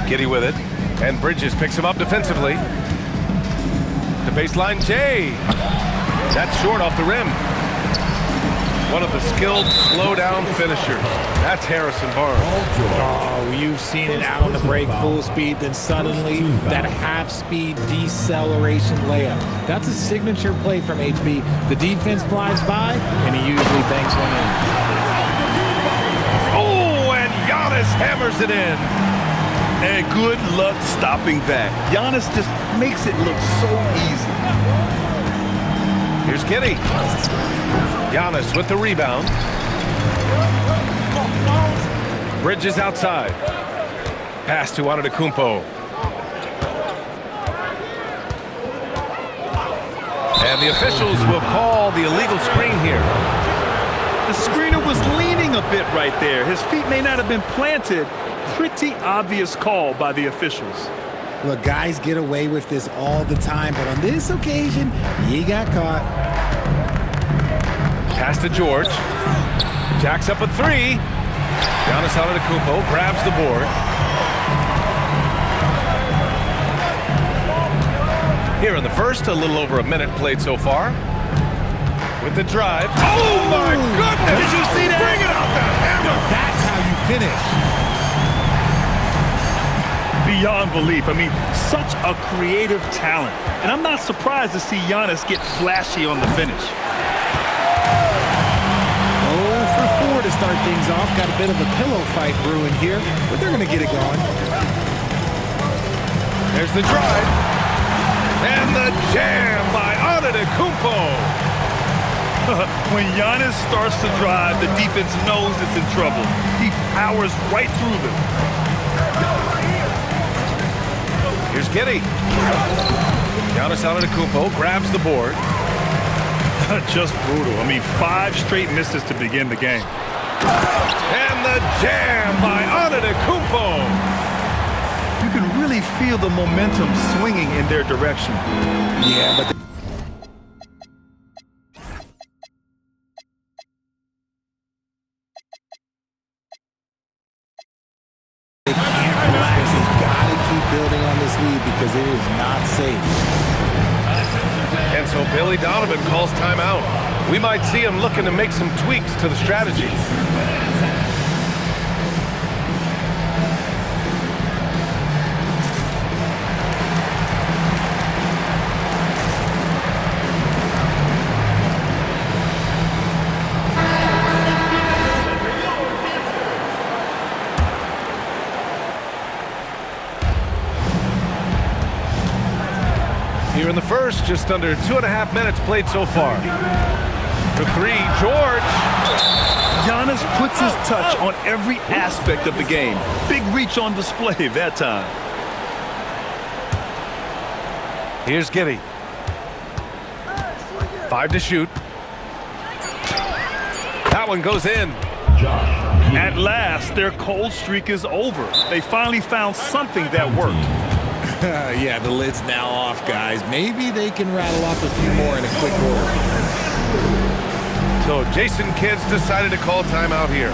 Giddey with it. And Bridges picks him up defensively. The baseline, Jay. That's short off the rim. One of the skilled slow-down finishers. That's Harrison Barnes. Oh, you've seen it out on the break, full speed, then suddenly that half-speed deceleration layup. That's a signature play from HB. The defense flies by, and he usually banks one in. Oh, and Giannis hammers it in. And good luck stopping that. Giannis just makes it look so easy. Here's Giddey. Giannis with the rebound. Bridges outside. Pass to Antetokounmpo. And the officials will call the illegal screen here. The screener was leaning a bit right there. His feet may not have been planted. Pretty obvious call by the officials. Look, guys get away with this all the time, but on this occasion, he got caught. Pass to George. Jacks up a three. Giannis Antetokounmpo grabs the board. Here in the first, a little over a minute played so far. With the drive. Oh my goodness! Did you see that? Bring it out the hammer! That's how you finish. Beyond belief. I mean, such a creative talent. And I'm not surprised to see Giannis get flashy on the finish. 0 for 4 to start things off. Got a bit of a pillow fight brewing here, but they're going to get it going. There's the drive. And the jam by Antetokounmpo. When Giannis starts to drive, the defense knows it's in trouble. He powers right through them. Here's Giddey. Giannis Antetokounmpo grabs the board. Just brutal. I mean, 5 straight misses to begin the game. And the jam by Antetokounmpo. You can really feel the momentum swinging in their direction. Yeah, but they can't relax. They've got to keep building on this lead because it is not safe. And so Billy Donovan calls timeout. We might see him looking to make some tweaks to the strategy. Here in the first, just under 2.5 minutes played so far. For three, George. Giannis puts his touch on every aspect of the game. Big reach on display that time. Here's Giddey. 5 to shoot. That one goes in. At last, their cold streak is over. They finally found something that worked. Yeah, the lid's now off, guys. Maybe they can rattle off a few more in a quick order. So Jason Kidd's decided to call timeout here.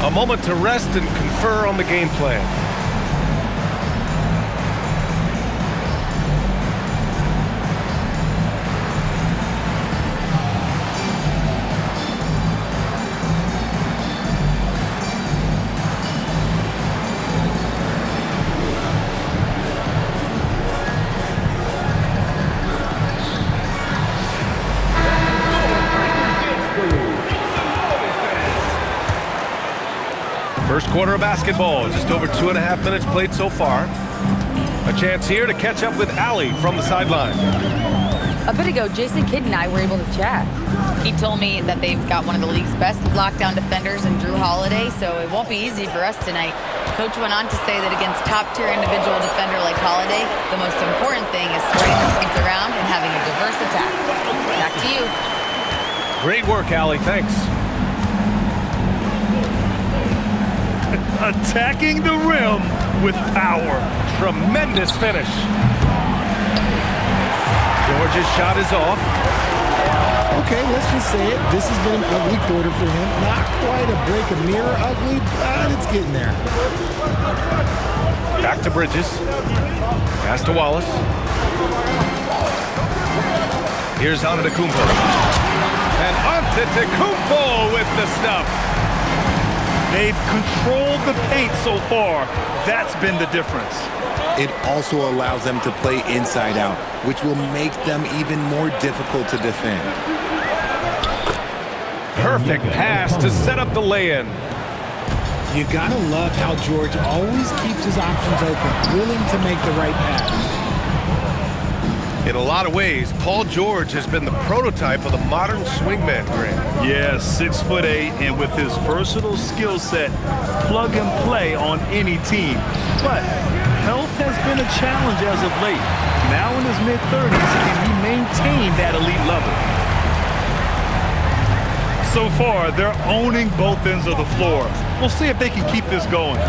A moment to rest and confer on the game plan. First quarter of basketball, just over 2.5 minutes played so far. A chance here to catch up with Allie from the sideline. A bit ago, Jason Kidd and I were able to chat. He told me that they've got one of the league's best lockdown defenders in Drew Holiday, so it won't be easy for us tonight. Coach went on to say that against top-tier individual defender like Holiday, the most important thing is spreading the points around and having a diverse attack. Back to you. Great work, Allie. Thanks. Attacking the rim with power. Tremendous finish. George's shot is off. Okay, let's just say it. This has been an ugly quarter for him. Not quite a break a mirror ugly, but it's getting there. Back to Bridges. Pass to Wallace. Here's Antetokounmpo. And Antetokounmpo with the stuff. They've controlled the paint so far. That's been the difference. It also allows them to play inside out, which will make them even more difficult to defend. Perfect pass to set up the lay-in. You gotta love how George always keeps his options open, willing to make the right pass. In a lot of ways, Paul George has been the prototype of the modern swingman, Grant. Yeah, 6'8", and with his versatile skill set, plug and play on any team. But health has been a challenge as of late. Now in his mid-30s, can he maintain that elite level? So far, they're owning both ends of the floor. We'll see if they can keep this going.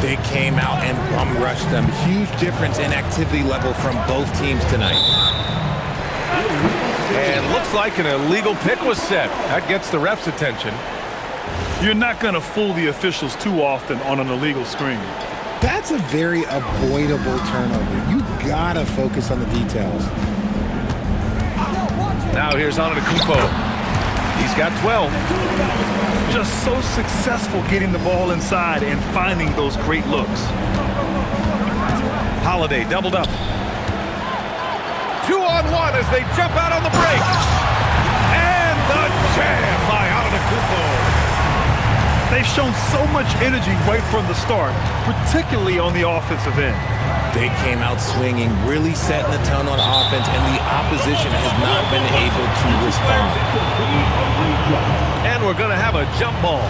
They came out and bum rushed them. Huge difference in activity level from both teams tonight. And looks like an illegal pick was set. That gets the ref's attention. You're not going to fool the officials too often on an illegal screen. That's a very avoidable turnover. You gotta focus on the details. Now here's Antetokounmpo. He's got 12. Just so successful getting the ball inside and finding those great looks. Holiday doubled up. 2-on-1 as they jump out on the break. And the jam by Antetokounmpo. They've shown so much energy right from the start, particularly on the offensive end. They came out swinging, really setting the tone on offense, and the opposition has not been able to respond. And we're going to have a jump ball.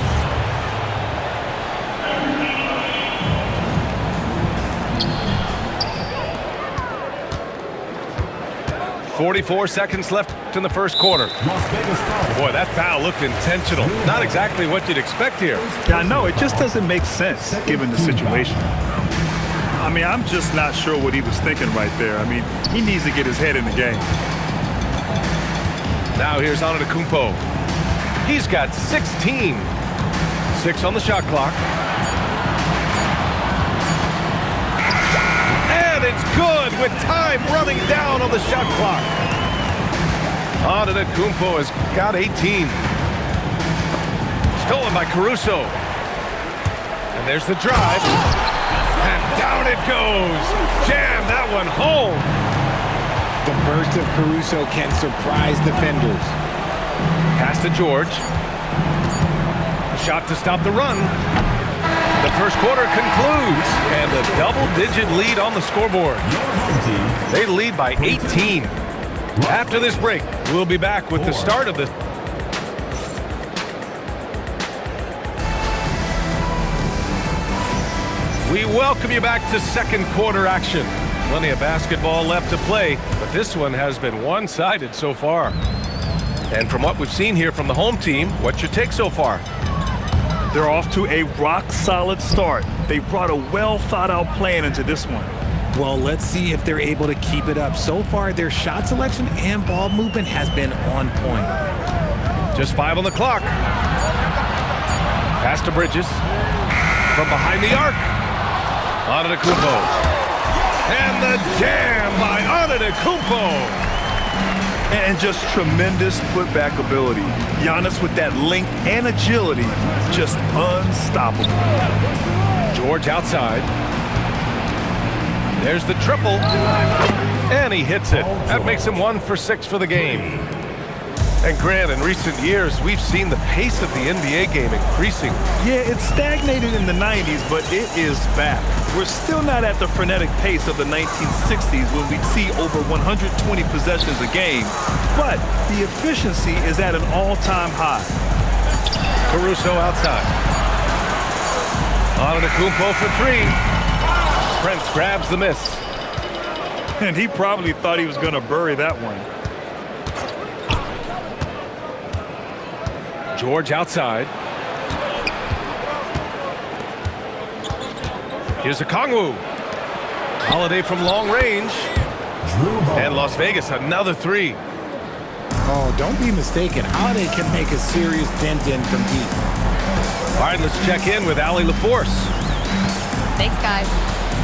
.44 seconds left in the first quarter. Boy, that foul looked intentional. Not exactly what you'd expect here. Yeah, I know. It just doesn't make sense given the situation. I mean, I'm just not sure what he was thinking right there. I mean, he needs to get his head in the game. Now here's Antetokounmpo. He's got 16. 6 on the shot clock. And it's good with time running down on the shot clock. Antetokounmpo has got 18. Stolen by Caruso. And there's the drive. And down it goes. Jam that one home. The burst of Caruso can surprise defenders. Pass to George. A shot to stop the run. The first quarter concludes, and a double-digit lead on the scoreboard. They lead by 18. After this break, we'll be back with the start of the We welcome you back to second quarter action. Plenty of basketball left to play, but this one has been one-sided so far. And from what we've seen here from the home team, what's your take so far? They're off to a rock-solid start. They brought a well-thought-out plan into this one. Well, let's see if they're able to keep it up. So far, their shot selection and ball movement has been on point. Just 5 on the clock. Pass to Bridges. From behind the arc. Antetokounmpo. And the jam by Antetokounmpo. And just tremendous putback ability. Giannis with that length and agility, just unstoppable. George outside. There's the triple. And he hits it. That makes him 1 for 6 for the game. And Grant, in recent years, we've seen the pace of the NBA game increasing. Yeah, it stagnated in the 90s, but it is back. We're still not at the frenetic pace of the 1960s when we'd see over 120 possessions a game, but the efficiency is at an all-time high. Caruso outside. Antetokounmpo for 3. Prince grabs the miss. And he probably thought he was going to bury that one. George outside. Here's Okongwu. Holiday from long range. And Las Vegas, another 3. Oh, don't be mistaken. Holiday can make a serious dent in from deep. All right, let's check in with Allie LaForce. Thanks, guys.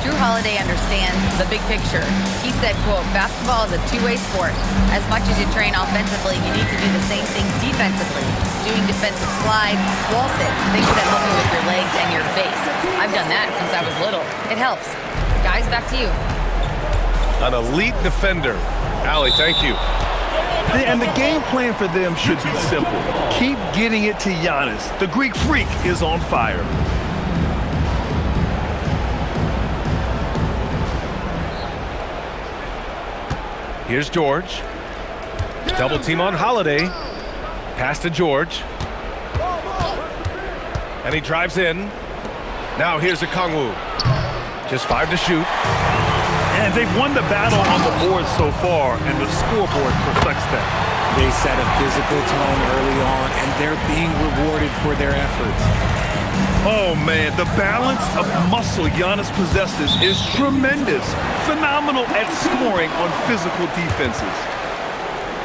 Drew Holiday understands the big picture. He said, quote, basketball is a two-way sport. As much as you train offensively, you need to do the same thing defensively. Doing defensive slides, wall sits, things that help you with your legs and your base. I've done that since I was little. It helps. Guys, back to you. An elite defender. Allie, thank you. And the game plan for them should be simple. Keep getting it to Giannis. The Greek freak is on fire. Here's George. Double team on Holiday. Pass to George. And he drives in. Now here's Okongwu. Just 5 to shoot. And they've won the battle on the board so far, and the scoreboard reflects that. They set a physical tone early on, and they're being rewarded for their efforts. Oh, man, the balance of muscle Giannis possesses is tremendous. Phenomenal at scoring on physical defenses.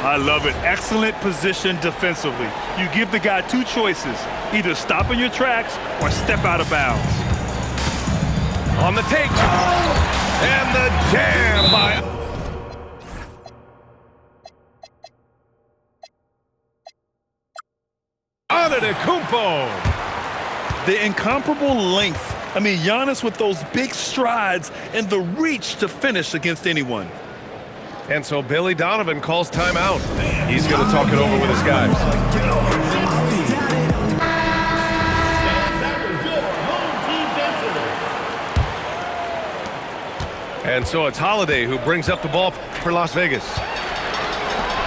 I love it. Excellent position defensively. You give the guy two choices. Either stop in your tracks or step out of bounds. On the take. And the jam by... Antetokounmpo. The incomparable length. I mean, Giannis with those big strides and the reach to finish against anyone. And so Billy Donovan calls timeout. He's going to talk it over with his guys. And so it's Holiday who brings up the ball for Las Vegas.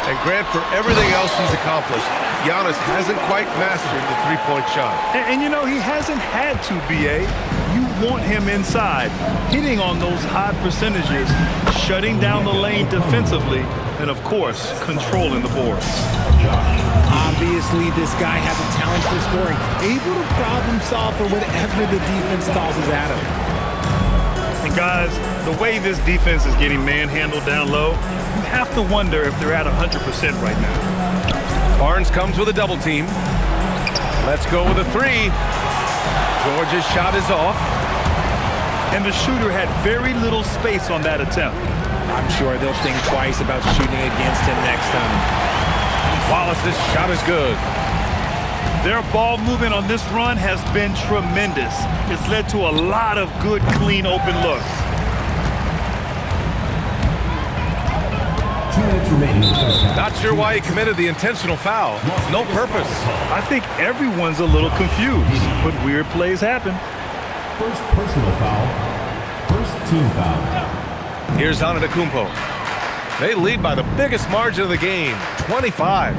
And Grant, for everything else he's accomplished, Giannis hasn't quite mastered the three-point shot. And you know, he hasn't had to, B.A. You want him inside, hitting on those high percentages, shutting down the lane defensively, and, of course, controlling the boards. Obviously, this guy has a talent for scoring, able to problem solve for whatever the defense tosses at him. And, guys, the way this defense is getting manhandled down low, you have to wonder if they're at 100% right now. Barnes comes with a double team. Let's go with a three. George's shot is off. And the shooter had very little space on that attempt. I'm sure they'll think twice about shooting against him next time. Wallace's shot is good. Their ball movement on this run has been tremendous. It's led to a lot of good, clean, open looks. 2 minutes remaining. Not sure why he committed the intentional foul. No purpose. I think everyone's a little confused, but weird plays happen. First personal foul. First team foul. Here's Antetokounmpo. They lead by the biggest margin of the game, 25.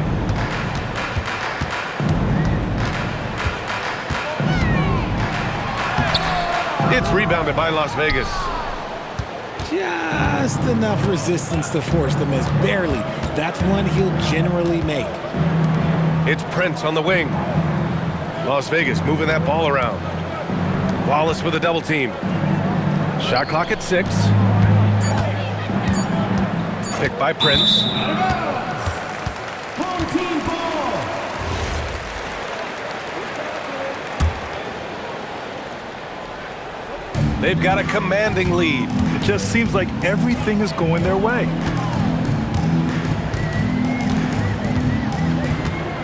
It's rebounded by Las Vegas. Just enough resistance to force the miss. Barely. That's one he'll generally make. It's Prince on the wing. Las Vegas moving that ball around. Wallace with a double team. Shot clock at 6. Picked by Prince. They've got a commanding lead. It just seems like everything is going their way.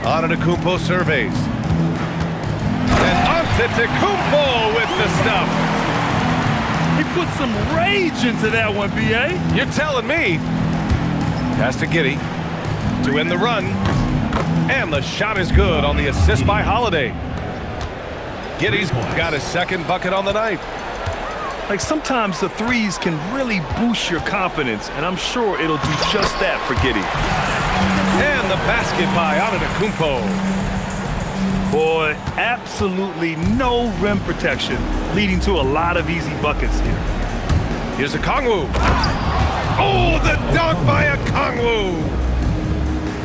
Antetokounmpo surveys. And Antetokounmpo with the stuff. He put some rage into that one, B.A. You're telling me. Pass to Giddey to end the run. And the shot is good on the assist by Holiday. Giddey's got his second bucket on the night. Like, sometimes the threes can really boost your confidence, and I'm sure it'll do just that for Giddey. And the basket by Antetokounmpo. Boy, absolutely no rim protection, leading to a lot of easy buckets here. Here's Okongwu. Oh, the dunk by Okongwu.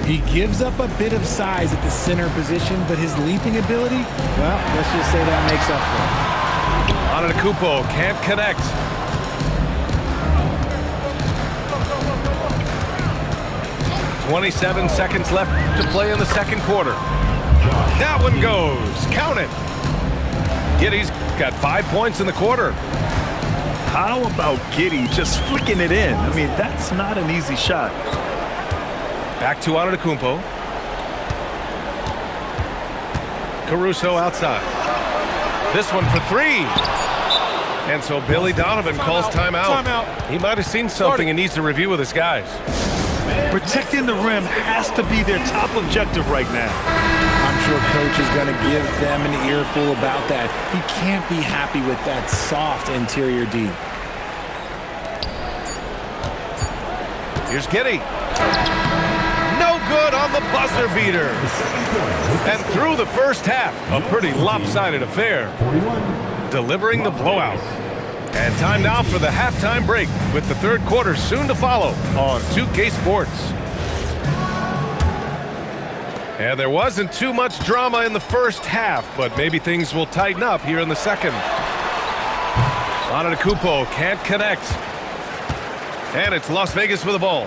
He gives up a bit of size at the center position, but his leaping ability, well, let's just say that makes up for it. Antetokounmpo can't connect. "27 seconds left to play in the second quarter. That one goes. Count it. Giddey's got 5 points in the quarter. How about Giddey just flicking it in? I mean, that's not an easy shot. Back to Antetokounmpo. Caruso outside. This one for three. And so Billy Donovan calls timeout. He might have seen something and needs to review with his guys. Protecting the rim has to be their top objective right now. I'm sure coach is going to give them an earful about that. He can't be happy with that soft interior D. Here's Giddey. No good on the buzzer beater. And through the first half, a pretty lopsided affair. Delivering the blowout. And time now for the halftime break, with the third quarter soon to follow on 2K Sports. And there wasn't too much drama in the first half, but maybe things will tighten up here in the second. Antetokounmpo can't connect. And it's Las Vegas with the ball.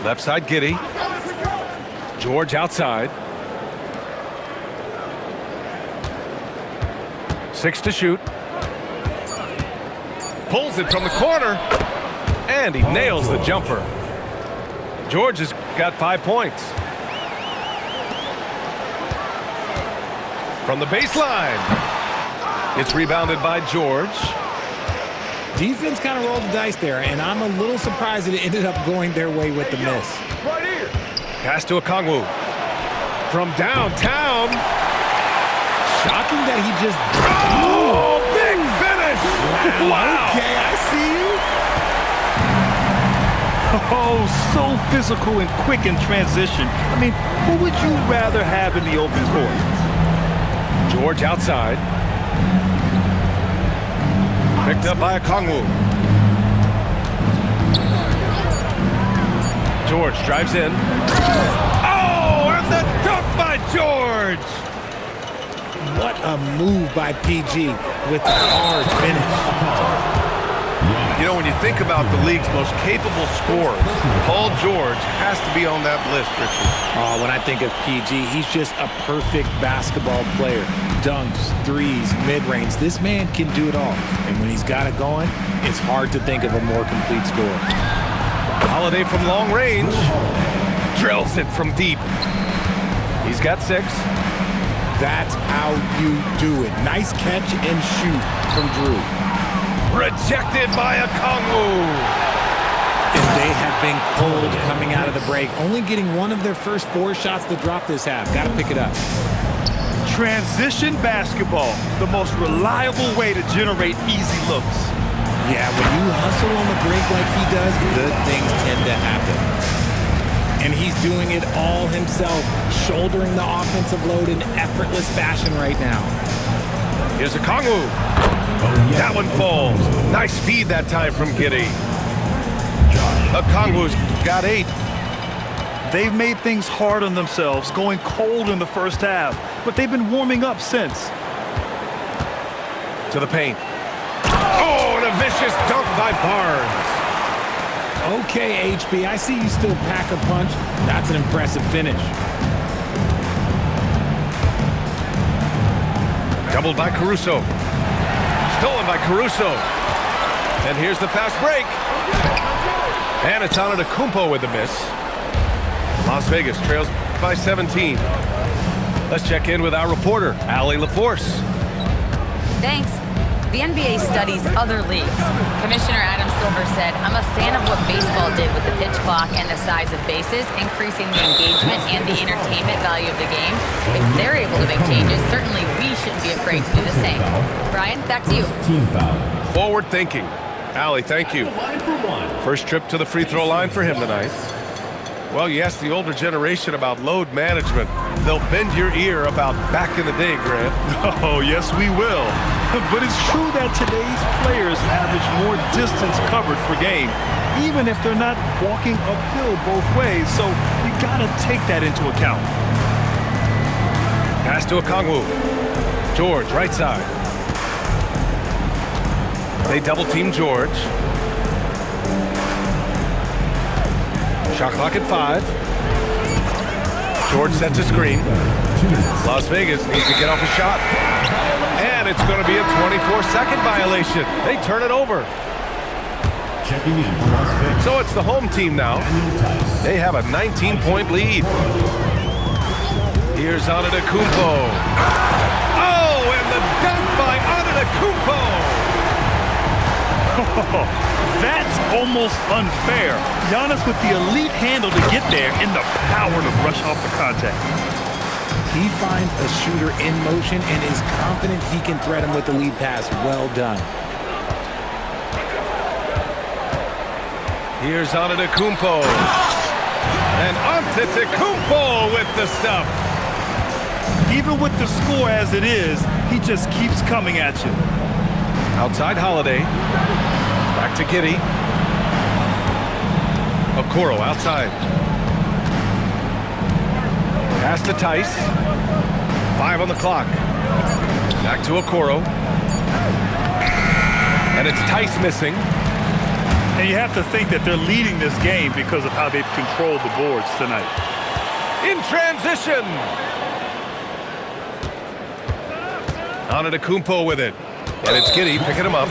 Left side, Giddey. George outside. 6 to shoot. Pulls it from the corner. And he nails the jumper. George has got 5 points. From the baseline. It's rebounded by George. Defense kind of rolled the dice there, and I'm a little surprised that it ended up going their way with the miss. Pass to Okongwu. From downtown. Shocking that he just... Oh, big finish! Wow! Okay, I see you. Oh, so physical and quick in transition. I mean, who would you rather have in the open court? George outside. Picked up by Okongwu. George drives in. Oh, and the dunk by George! What a move by PG with the hard finish. You know, when you think about the league's most capable scorers, Paul George has to be on that list, Richard. Oh, when I think of PG, he's just a perfect basketball player. Dunks, threes, mid-range. This man can do it all. And when he's got it going, it's hard to think of a more complete scorer. Holiday from long range. Drills it from deep. He's got 6. That's how you do it. Nice catch and shoot from Drew. Rejected by Okongwu. And they have been cold coming out of the break, only getting one of their first 4 shots to drop this half. Got to pick it up. Transition basketball, the most reliable way to generate easy looks. Yeah, when you hustle on the break like he does, good things tend to happen. And he's doing it all himself, shouldering the offensive load in effortless fashion right now. Here's Okongwu. That one falls. Nice feed that time from Giddey. Okongwu's got 8. They've made things hard on themselves, going cold in the first half, but they've been warming up since. To the paint. Oh, and a vicious dunk by Barnes. Okay, HB, I see you still pack a punch. That's an impressive finish. Doubled by Caruso. Stolen by Caruso. And here's the fast break. And it's Antetokounmpo with the miss. Las Vegas trails by 17. Let's check in with our reporter, Allie LaForce. Thanks. The NBA studies other leagues. Commissioner Adam Silver said, I'm a fan of what baseball did with the pitch clock and the size of bases, increasing the engagement and the entertainment value of the game. If they're able to make changes, certainly we shouldn't be afraid to do the same. Brian, back to you. Team foul. Forward thinking. Allie, thank you. First trip to the free throw line for him tonight. Well, you ask the older generation about load management. They'll bend your ear about back in the day, Grant. Oh, yes, we will. But it's true that today's players average more distance covered per game, even if they're not walking uphill both ways. So you gotta take that into account. Pass to Okongwu. George, right side. They double team George. Shot clock at 5. George sets a screen. Las Vegas needs to get off a shot. And it's going to be a 24-second violation. They turn it over. Checking in for Las Vegas. So it's the home team now. Daniel Tice. They have a 19-point lead. Here's Antetokounmpo. Oh, and the dunk by Antetokounmpo. That's almost unfair. Giannis with the elite handle to get there and the power to brush off the contact. He finds a shooter in motion and is confident he can thread him with the lead pass. Well done. Here's Antetokounmpo. And Antetokounmpo with the stuff. Even with the score as it is, he just keeps coming at you. Outside Holiday. Back to Giddey. Okoro outside. Pass to Tice. 5 on the clock. Back to Okoro. And it's Tice missing. And you have to think that they're leading this game because of how they've controlled the boards tonight. In transition. Antetokounmpo with it. And it's Giddey picking him up.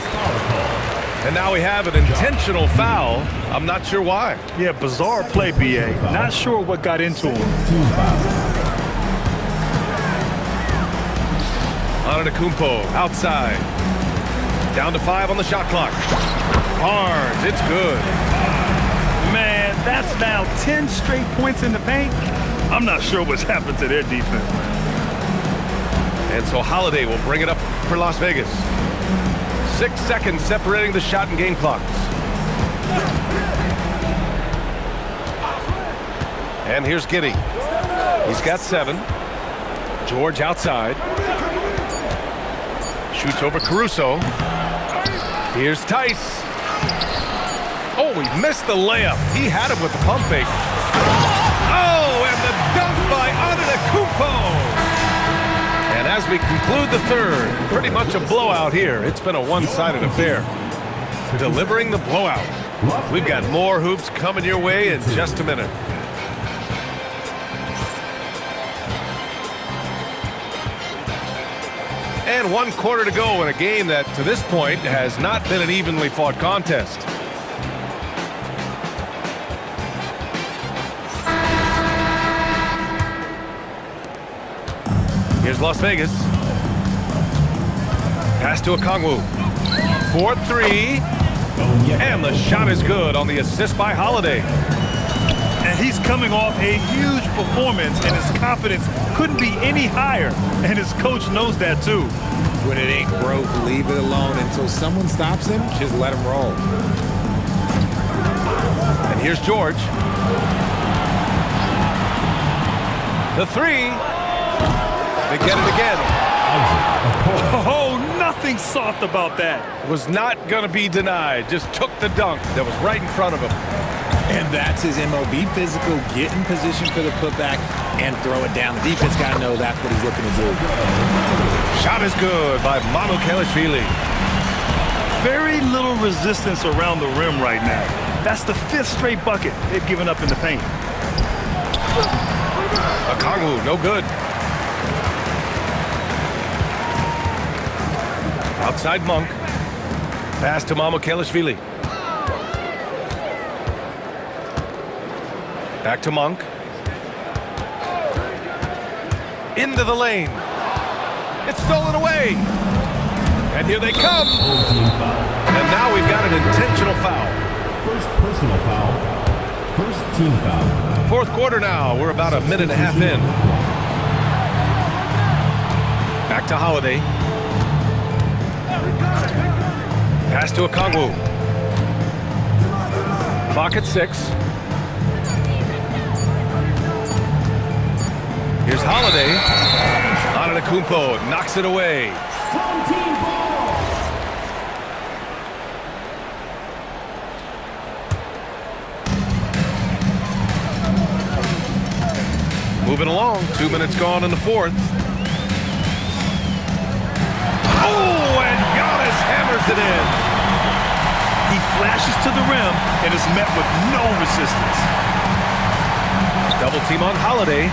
And now we have an intentional foul. I'm not sure why. Yeah, bizarre play, B.A. Not sure what got into him. Team foul. Antetokounmpo outside. Down to 5 on the shot clock. Barnes, it's good. Man, that's now 10 straight points in the paint. I'm not sure what's happened to their defense. And so Holiday will bring it up for Las Vegas. 6 seconds separating the shot and game clocks. And here's Giddey. He's got 7. George outside. Shoots over Caruso. Here's Tice. Oh, he missed the layup. He had him with the pump fake. Oh, and the dunk by Antetokounmpo. And as we conclude the third, pretty much a blowout here. It's been a one-sided affair. Delivering the blowout. We've got more hoops coming your way in just a minute. And 1 quarter to go in a game that, to this point, has not been an evenly fought contest. Here's Las Vegas. Pass to Okongwu. 4-3. And the shot is good on the assist by Holiday. And he's coming off a huge performance, and his confidence couldn't be any higher. And his coach knows that, too. When it ain't broke, leave it alone until someone stops him. Just let him roll. And here's George. The 3. They get it again. Oh, nothing soft about that. Was not going to be denied. Just took the dunk that was right in front of him. And that's his MO. Be physical, get in position for the putback, and throw it down. The defense got to know that's what he's looking to do. Shot is good by Mamukelashvili. Very little resistance around the rim right now. That's the 5th straight bucket they've given up in the paint. Okongwu, no good. Outside Monk. Pass to Mamukelashvili. Back to Monk. Into the lane. It's stolen away. And here they come. Team foul. And now we've got an intentional foul. First personal foul. First team foul. 4th quarter now. We're about a minute and a half in. Back to Holiday. Pass to Okongwu. Clock at 6. Here's Holiday. Antetokounmpo knocks it away. Strong team ball. Moving along. 2 minutes gone in the 4th. Oh, and Giannis hammers it in. He flashes to the rim and is met with no resistance. Double team on Holiday.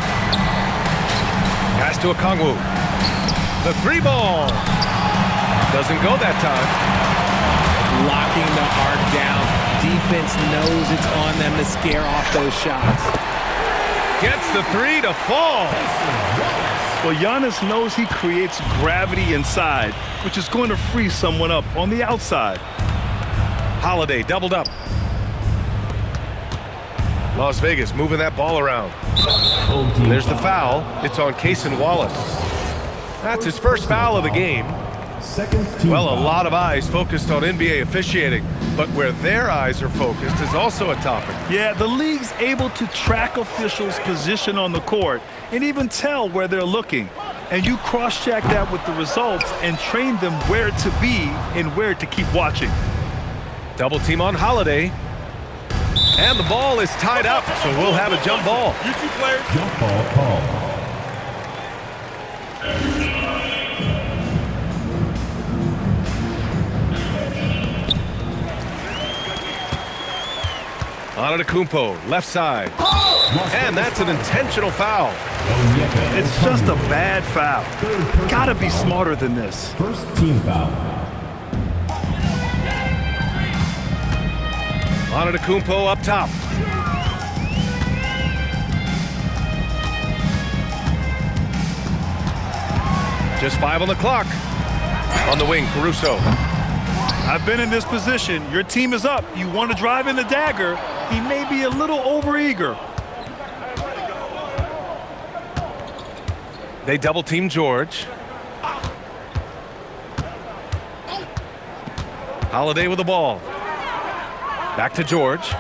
Pass to Okongwu. The 3 ball. Doesn't go that time. Locking the arc down. Defense knows it's on them to scare off those shots. Gets the three to fall. Well, Giannis knows he creates gravity inside, which is going to free someone up on the outside. Holiday doubled up. Las Vegas moving that ball around. There's the foul. It's on Cason Wallace. That's his first foul of the game. Second team Well, a foul. lot of eyes focused on NBA officiating, but where their eyes are focused is also a topic. Yeah, the league's able to track officials' position on the court and even tell where they're looking. And you cross-check that with the results and train them where to be and where to keep watching. Double team on Holiday. And the ball is tied up, so we'll have a jump ball. You two players. Jump ball call. Antetokounmpo, left side. And that's an intentional foul. It's just a bad foul. Gotta be smarter than this. First team foul. Antetokounmpo up top. Just 5 on the clock. On the wing, Caruso. I've been in this position. Your team is up. You want to drive in the dagger. He may be a little overeager. They double team George. Holiday with the ball. Back to George.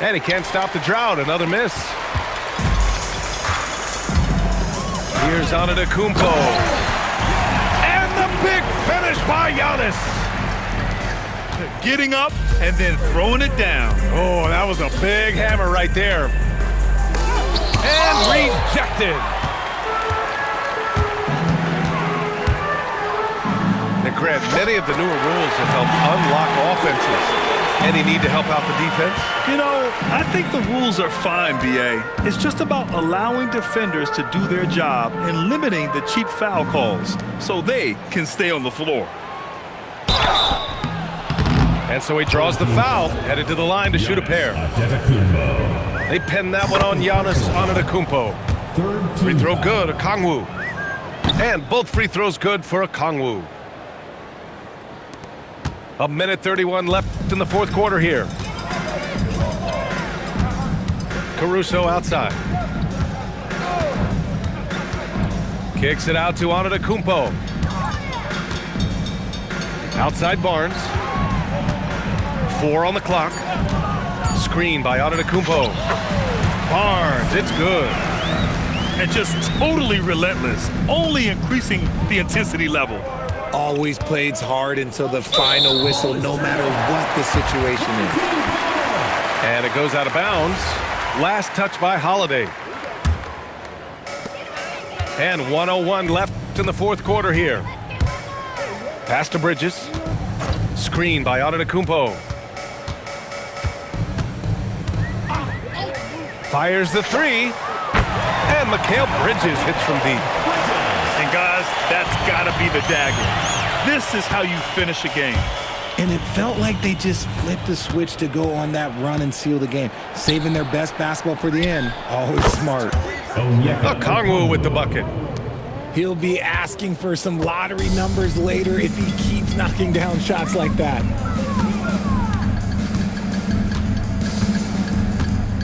And he can't stop the drought. Another miss. Here's Antetokounmpo. And the big finish by Giannis. Getting up and then throwing it down. Oh, that was a big hammer right there. And rejected. And Grant, many of the newer rules have helped unlock offenses. Any need to help out the defense? You know, I think the rules are fine, B.A. It's just about allowing defenders to do their job and limiting the cheap foul calls so they can stay on the floor. And so he draws the foul, headed to the line to shoot a pair. Antetokounmpo. They pin that one on Giannis Antetokounmpo. Third team Free throw foul. good, Okongwu. And both free throws good for Okongwu. 1:31 left in the fourth quarter here. Caruso outside. Kicks it out to Antetokounmpo. Outside Barnes. 4 on the clock. Screen by Antetokounmpo. Barnes, it's good. And just totally relentless, only increasing the intensity level. Always plays hard until the final whistle, no matter what the situation is. And it goes out of bounds. Last touch by Holiday. And 1:01 left in the fourth quarter here. Pass to Bridges. Screen by Antetokounmpo. Fires the three. And Mikal Bridges hits from deep. And guys, that's gotta be the dagger. This is how you finish a game. And it felt like they just flipped the switch to go on that run and seal the game, saving their best basketball for the end. Always smart. Okongwu with the bucket. He'll be asking for some lottery numbers later if he keeps knocking down shots like that.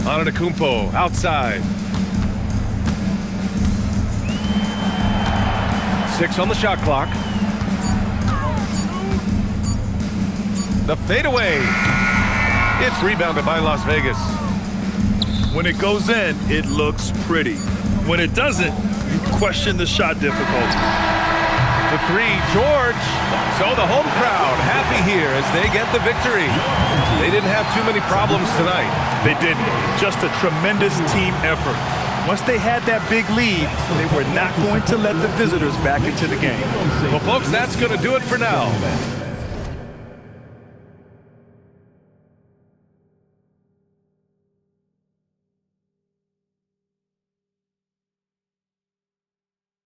Antetokounmpo outside. 6 on the shot clock. The fadeaway. It's rebounded by Las Vegas. When it goes in, it looks pretty. When it doesn't, you question the shot difficulty. For 3, George. So the home crowd happy here as they get the victory. They didn't have too many problems tonight. They didn't. Just a tremendous team effort. Once they had that big lead, they were not going to let the visitors back into the game. Well, folks, that's going to do it for now.